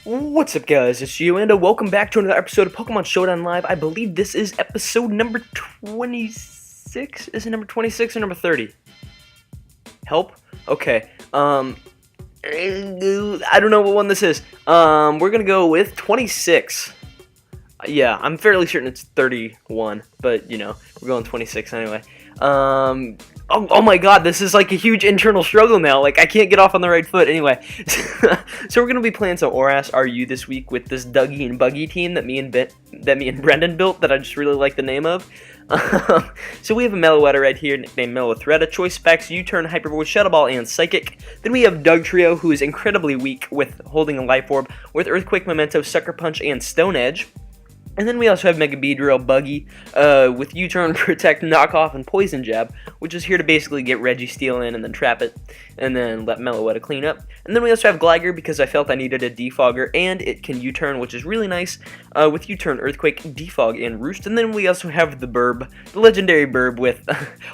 What's up, guys? It's you, and welcome back to another episode of Pokemon Showdown Live. I believe this is episode number 26? Is it number 26 or number 30? Help? Okay. I don't know what one this is. We're gonna go with 26. Yeah, I'm fairly certain it's 31, but, you know, we're going 26 anyway. Oh my god, this is like a huge internal struggle now. Like, I can't get off on the right foot. Anyway, so we're going to be playing some ORAS RU this week with this Duggy and Buggy team that me and Brendan built that I just really like the name of. So we have a Meloetta right here named Meloetta, Choice Specs, U-Turn, Hyper Voice, Shadow Ball, and Psychic. Then we have Dugtrio, who is incredibly weak with holding a Life Orb, with Earthquake, Memento, Sucker Punch, and Stone Edge. And then we also have Mega Beedrill, Buggy, with U-Turn, Protect, Knock Off, and Poison Jab, which is here to basically get Registeel in and then trap it, and then let Meloetta clean up. And then we also have Gligar because I felt I needed a Defogger, and it can U-Turn, which is really nice, with U-Turn, Earthquake, Defog, and Roost. And then we also have the Burb, the legendary Burb with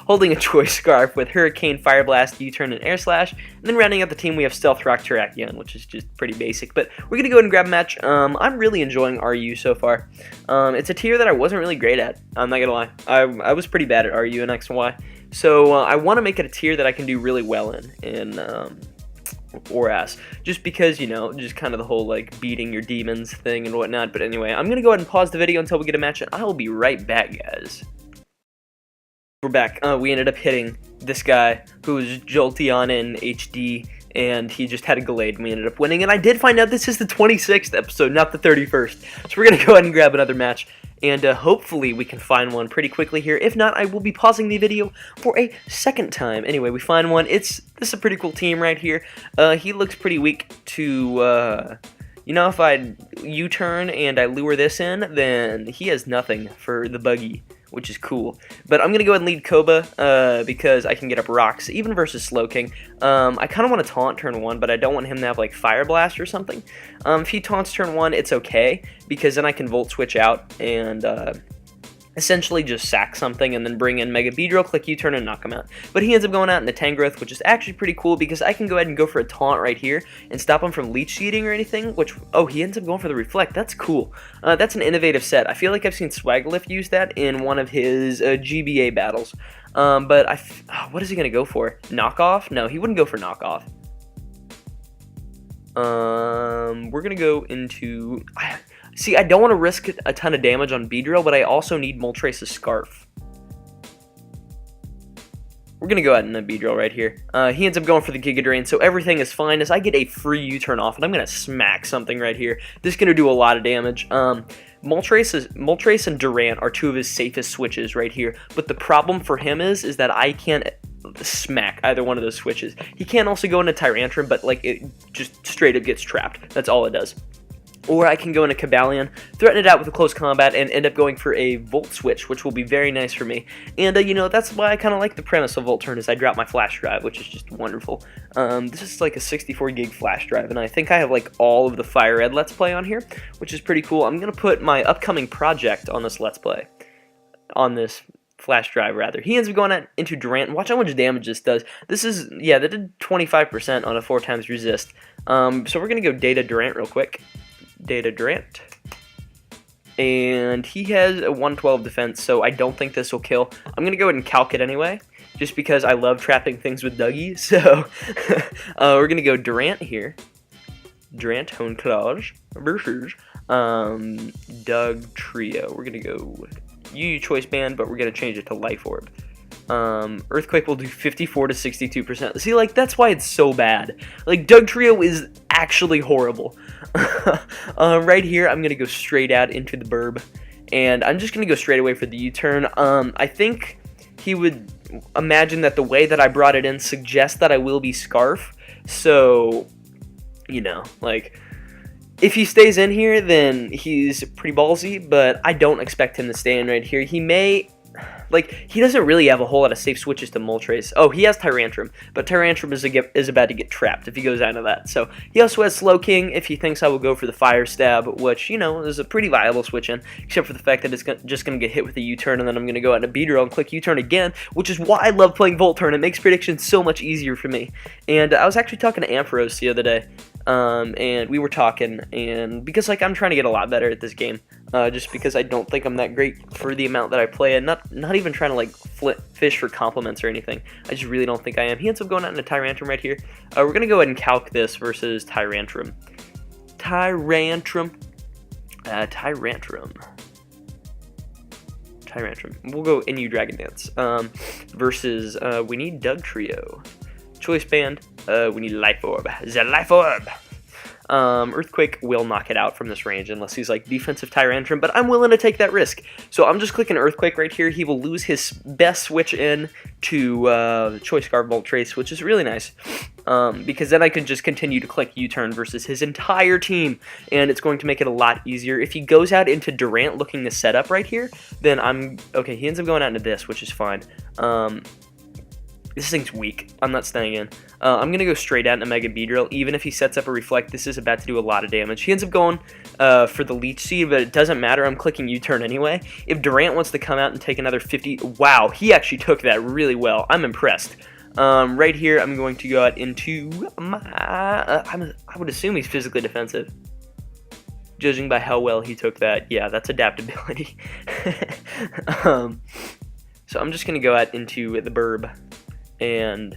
holding a Choice Scarf with Hurricane, Fire Blast, U-Turn, and Air Slash. And then rounding out the team, we have Stealth Rock, Terrakion, which is just pretty basic. But we're going to go ahead and grab a match. I'm really enjoying RU so far. It's a tier that I wasn't really great at, I'm not gonna lie. I was pretty bad at RU and X and Y, so I want to make it a tier that I can do really well in ORAS, just because, you know, just kind of the whole, like, beating your demons thing and whatnot. But anyway, I'm gonna go ahead and pause the video until we get a match, and I will be right back, guys. We're back. We ended up hitting this guy who was Jolteon in HD, and he just had a Gallade, and we ended up winning. And I did find out this is the 26th episode, not the 31st. So we're going to go ahead and grab another match, and hopefully we can find one pretty quickly here. If not, I will be pausing the video for a second time. Anyway, we find one. This is a pretty cool team right here. He looks pretty weak to... you know, if I U-turn and I lure this in, then he has nothing for the Buggy, which is cool. But I'm going to go ahead and lead Koba because I can get up rocks, even versus Slowking. I kind of want to taunt turn 1, but I don't want him to have, like, Fire Blast or something. If he taunts turn 1, it's okay, because then I can Volt Switch out and essentially just sack something and then bring in Mega Beedrill, click U-turn, and knock him out. But he ends up going out in the Tangrowth, which is actually pretty cool because I can go ahead and go for a taunt right here and stop him from Leech Seeding or anything, which, oh, he ends up going for the Reflect. That's cool. That's an innovative set. I feel like I've seen Swaglift use that in one of his GBA battles. But what is he going to go for? Knockoff? No, he wouldn't go for Knockoff. We're going to go into... See, I don't want to risk a ton of damage on Beedrill, but I also need Moltres' Scarf. We're going to go ahead and Beedrill right here. He ends up going for the Giga Drain, so everything is fine as I get a free U-turn off, and I'm going to smack something right here. This is going to do a lot of damage. Moltres and Durant are two of his safest switches right here, but the problem for him is that I can't smack either one of those switches. He can also go into Tyrantrum, but, like, it just straight up gets trapped. That's all it does. Or I can go into Cobalion, threaten it out with a close combat, and end up going for a Volt Switch, which will be very nice for me. And, you know, that's why I kind of like the premise of Volt Turn, is I drop my Flash Drive, which is just wonderful. This is like a 64 gig Flash Drive, and I think I have, like, all of the Fire Red Let's Play on here, which is pretty cool. I'm going to put my upcoming project on this Let's Play. On this Flash Drive, rather. He ends up going out into Durant. Watch how much damage this does. This is, yeah, that did 25% on a 4x resist. So we're going to go Data Durant real quick. Data Durant, and he has a 112 defense, so I don't think this will kill. I'm gonna go ahead and calc it anyway, just because I love trapping things with Duggy. So we're gonna go Durant here. Durant Honeclage versus Dugtrio. We're gonna go UU Choice Band, but we're gonna change it to Life Orb. Earthquake will do 54 to 62%. See, like, that's why it's so bad. Like, Dugtrio is actually horrible. Right here, I'm going to go straight out into the Burb, and I'm just going to go straight away for the U-turn. I think he would imagine that the way that I brought it in suggests that I will be Scarf, so, you know, like... If he stays in here, then he's pretty ballsy, but I don't expect him to stay in right here. He may... Like, he doesn't really have a whole lot of safe switches to Moltres. Oh, he has Tyrantrum, but Tyrantrum is about to get trapped if he goes out of that. So, he also has Slowking if he thinks I will go for the Fire Stab, which, you know, is a pretty viable switch in, except for the fact that it's just going to get hit with a U-turn, and then I'm going to go out into Beedrill and click U-turn again, which is why I love playing Volt Turn. It makes predictions so much easier for me. And I was actually talking to Ampharos the other day, and we were talking, and because like I'm trying to get a lot better at this game, just because I don't think I'm that great for the amount that I play, and not even trying to like fish for compliments or anything. I just really don't think I am. He ends up going out into Tyrantrum right here. We're gonna go ahead and calc this versus Tyrantrum. Tyrantrum. We'll go NU Dragon Dance. Versus we need Doug Trio. Choice Band. We need Life Orb. The Life Orb. Earthquake will knock it out from this range unless he's like defensive Tyrantrum, but I'm willing to take that risk. So I'm just clicking Earthquake right here. He will lose his best switch in to Choice Scarf Moltres, which is really nice. Because then I can just continue to click U-turn versus his entire team, and it's going to make it a lot easier. If he goes out into Durant looking to set up right here, then okay, he ends up going out into this, which is fine. This thing's weak. I'm not staying in. I'm going to go straight out into Mega Beedrill. Even if he sets up a Reflect, this is about to do a lot of damage. He ends up going for the Leech Seed, but it doesn't matter. I'm clicking U-turn anyway. If Durant wants to come out and take another 50... Wow, he actually took that really well. I'm impressed. Right here, I'm going to go out into my... I would assume he's physically defensive. Judging by how well he took that. Yeah, that's adaptability. So I'm just going to go out into the Burb. And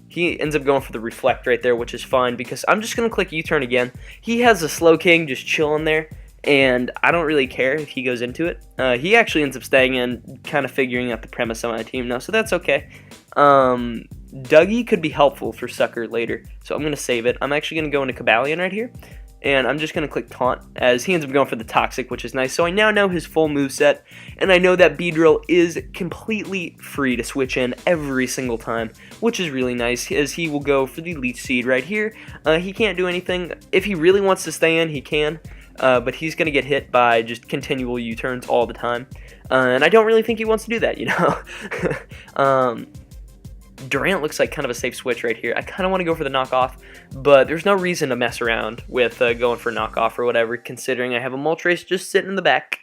he ends up going for the Reflect right there, which is fine because I'm just going to click U-turn again. He has a Slow King just chilling there, and I don't really care if he goes into it. He actually ends up staying in, kind of figuring out the premise of my team now, so that's okay. Duggy could be helpful for Sucker later, so I'm going to save it. I'm actually going to go into Cobalion right here, and I'm just going to click Taunt, as he ends up going for the Toxic, which is nice. So I now know his full moveset, and I know that Beedrill is completely free to switch in every single time, which is really nice, as he will go for the Leech Seed right here. He can't do anything. If he really wants to stay in, he can, but he's going to get hit by just continual U-turns all the time, and I don't really think he wants to do that, you know? Durant looks like kind of a safe switch right here. I kind of want to go for the knockoff, but there's no reason to mess around with going for knockoff or whatever, considering I have a Moltres just sitting in the back.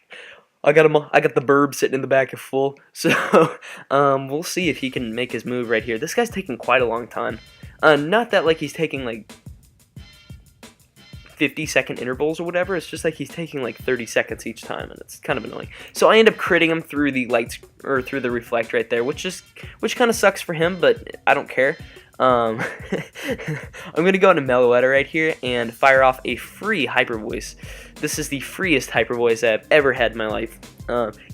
I got the Burb sitting in the back at full, so we'll see if he can make his move right here. This guy's taking quite a long time. Not that like he's taking like 50-second intervals or whatever. It's just like he's taking like 30 seconds each time, and it's kind of annoying. So I end up critting him through the lights or through the Reflect right there, which kind of sucks for him, but I don't care. I'm gonna go into Meloetta right here and fire off a free Hyper Voice. This is the freest Hyper Voice I've ever had in my life.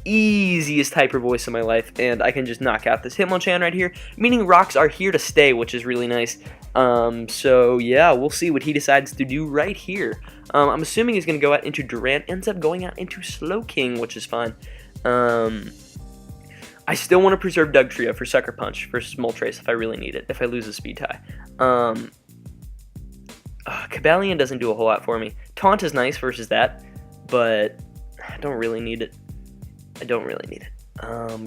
Easiest Hyper Voice in my life, and I can just knock out this Hitmonchan right here, meaning rocks are here to stay, which is really nice. So yeah, we'll see what he decides to do right here. I'm assuming he's going to go out into Durant, ends up going out into Slowking, which is fine. I still want to preserve Doug Trio for Sucker Punch versus Moltres if I really need it, if I lose a speed tie. Cobalion doesn't do a whole lot for me. Taunt is nice versus that, but I don't really need it.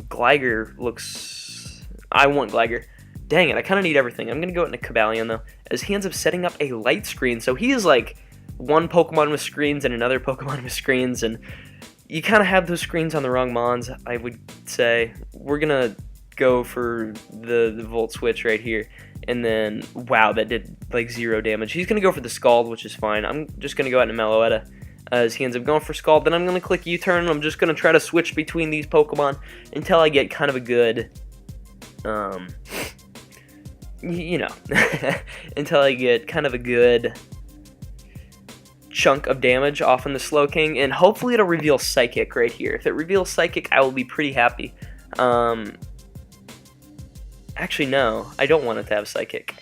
Gligar looks... I want Gligar. Dang it, I kind of need everything. I'm going to go into Cobalion, though, as he ends up setting up a light screen. So he is like one Pokemon with screens and another Pokemon with screens, and you kind of have those screens on the wrong Mons, I would say. We're going to go for the Volt Switch right here, and then, wow, that did like 0 damage. He's going to go for the Scald, which is fine. I'm just going to go out into Meloetta as he ends up going for Scald. Then I'm going to click U-turn, and I'm just going to try to switch between these Pokemon until I get kind of a good... you know, until I get kind of a good chunk of damage off on the Slowking, and hopefully it'll reveal Psychic right here. If it reveals Psychic, I will be pretty happy. Actually, no, I don't want it to have Psychic,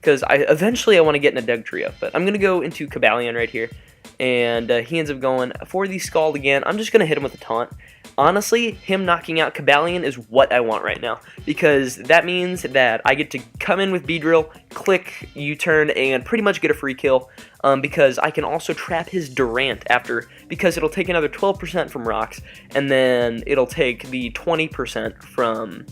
because eventually I want to get into Doug Trio, but I'm going to go into Cobalion right here, and he ends up going for the Scald again. I'm just going to hit him with a Taunt. Honestly, him knocking out Cobalion is what I want right now, because that means that I get to come in with Beedrill, click U-turn, and pretty much get a free kill, because I can also trap his Durant after, because it'll take another 12% from rocks, and then it'll take the 20% from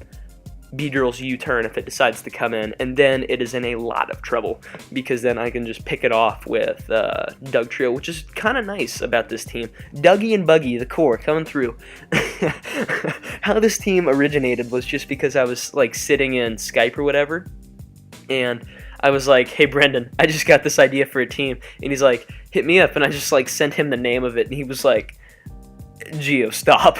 Beedrill's U-turn if it decides to come in, and then it is in a lot of trouble, because then I can just pick it off with Doug Trio, which is kind of nice about this team. Duggy and Buggy, the core, coming through. How this team originated was just because I was like sitting in Skype or whatever, and I was like, hey Brendan, I just got this idea for a team, and he's like, hit me up, and I just like sent him the name of it, and he was like, Geo, stop.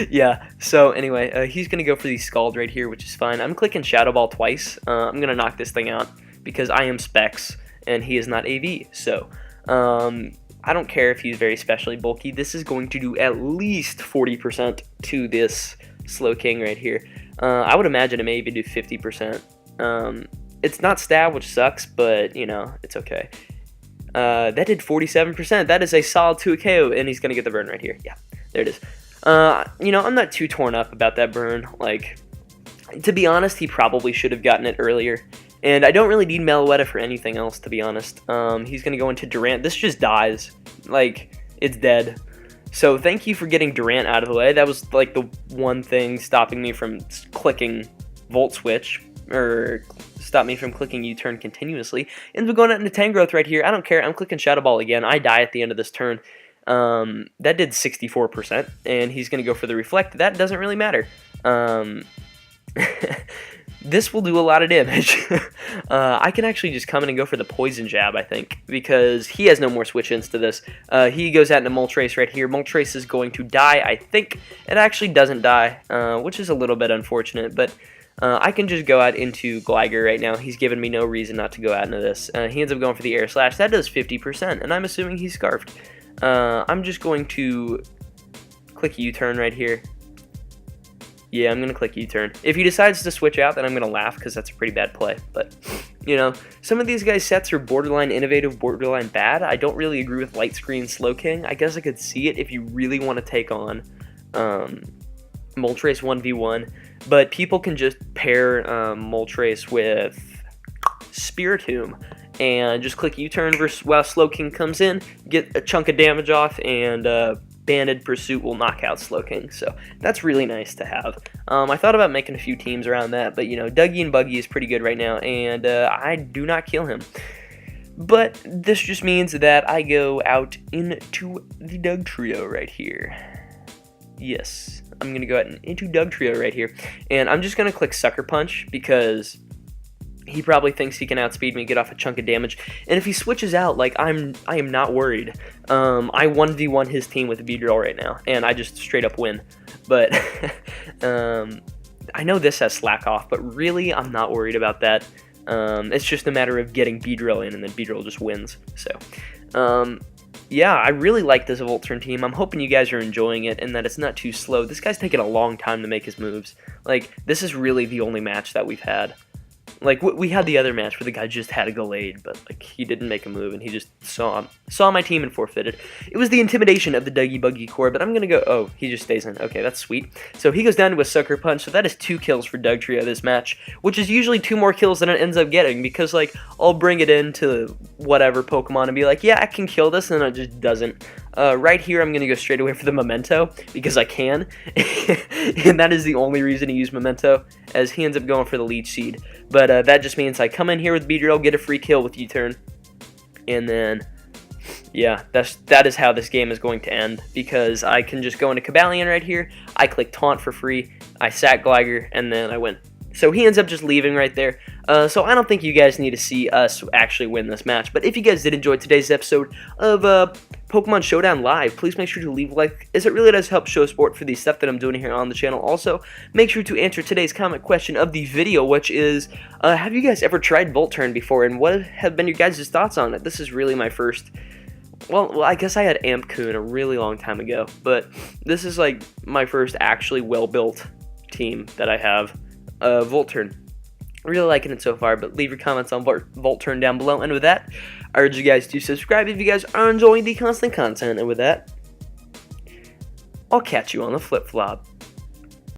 Yeah, so anyway, he's gonna go for the Scald right here, which is fine. I'm clicking Shadow Ball twice. I'm gonna knock this thing out because I am Specs and he is not AV, so I don't care if he's very specially bulky. This is going to do at least 40% to this Slowking right here. I would imagine it may even do 50%. It's not stab, which sucks, but you know, it's okay. That did 47%. That is a solid 2 KO, and he's gonna get the burn right here. Yeah, there it is. You know, I'm not too torn up about that burn. Like, to be honest, he probably should have gotten it earlier. And I don't really need Meloetta for anything else, to be honest. He's going to go into Durant. This just dies. Like, it's dead. So thank you for getting Durant out of the way. That was, like, the one thing stopping me from clicking Volt Switch. Or stop me from clicking U-turn continuously. And we're going out into Tangrowth right here. I don't care. I'm clicking Shadow Ball again. I die at the end of this turn. That did 64%. And he's going to go for the Reflect. That doesn't really matter. This will do a lot of damage. I can actually just come in and go for the Poison Jab, I think, because he has no more switch-ins to this. He goes out into Moltres right here. Moltres is going to die, I think. It actually doesn't die, which is a little bit unfortunate, but I can just go out into Gligar right now. He's given me no reason not to go out into this. He ends up going for the Air Slash. That does 50%, and I'm assuming he's Scarfed. I'm just going to click U-turn right here. Yeah, I'm going to click U-turn. If he decides to switch out, then I'm going to laugh because that's a pretty bad play. But, you know, some of these guys' sets are borderline innovative, borderline bad. I don't really agree with Light Screen Slowking. I guess I could see it if you really want to take on Moltres 1v1. But people can just pair Moltres with Spiritomb and just click U-turn while Slowking comes in, get a chunk of damage off, and Banded Pursuit will knock out Slowking, so that's really nice to have. I thought about making a few teams around that, but you know, Duggy and Buggy is pretty good right now, and I do not kill him. But this just means that I go out into the Doug Trio right here. Yes, I'm going to go out into Doug Trio right here, and I'm just going to click Sucker Punch because he probably thinks he can outspeed me, get off a chunk of damage. And if he switches out, like, I am not worried. I 1v1 his team with Beedrill right now, and I just straight up win. But I know this has Slack Off, but really I'm not worried about that. It's just a matter of getting Beedrill in, and then Beedrill just wins. So, yeah, I really like this Volturn team. I'm hoping you guys are enjoying it and that it's not too slow. This guy's taking a long time to make his moves. Like, this is really the only match that we've had. Like, we had the other match where the guy just had a Gallade, but, like, he didn't make a move, and he just saw my team and forfeited. It was the intimidation of the Duggy Buggy core, but I'm gonna go... Oh, he just stays in. Okay, that's sweet. So he goes down to a Sucker Punch, so that is 2 kills for Doug Trio this match, which is usually 2 more kills than it ends up getting, because, like, I'll bring it into whatever Pokemon and be like, yeah, I can kill this, and it just doesn't. Right here, I'm going to go straight away for the Memento, because I can, and that is the only reason to use Memento, as he ends up going for the Leech Seed. But that just means I come in here with Beedrill, get a free kill with U-turn, and then, yeah, that is how this game is going to end, because I can just go into Cobalion right here, I click Taunt for free, I sack Gligar, and then I win. So he ends up just leaving right there. So I don't think you guys need to see us actually win this match. But if you guys did enjoy today's episode of Pokemon Showdown Live, please make sure to leave a like, as it really does help show support for the stuff that I'm doing here on the channel. Also, make sure to answer today's comment question of the video, which is, have you guys ever tried Volturn before, and what have been your guys' thoughts on it? This is really my first... Well, I guess I had Ampcoon a really long time ago, but this is like my first actually well-built team that I have. Volturn. Really liking it so far, but leave your comments on Volturn down below. And with that, I urge you guys to subscribe if you guys are enjoying the constant content. And with that, I'll catch you on the flip-flop.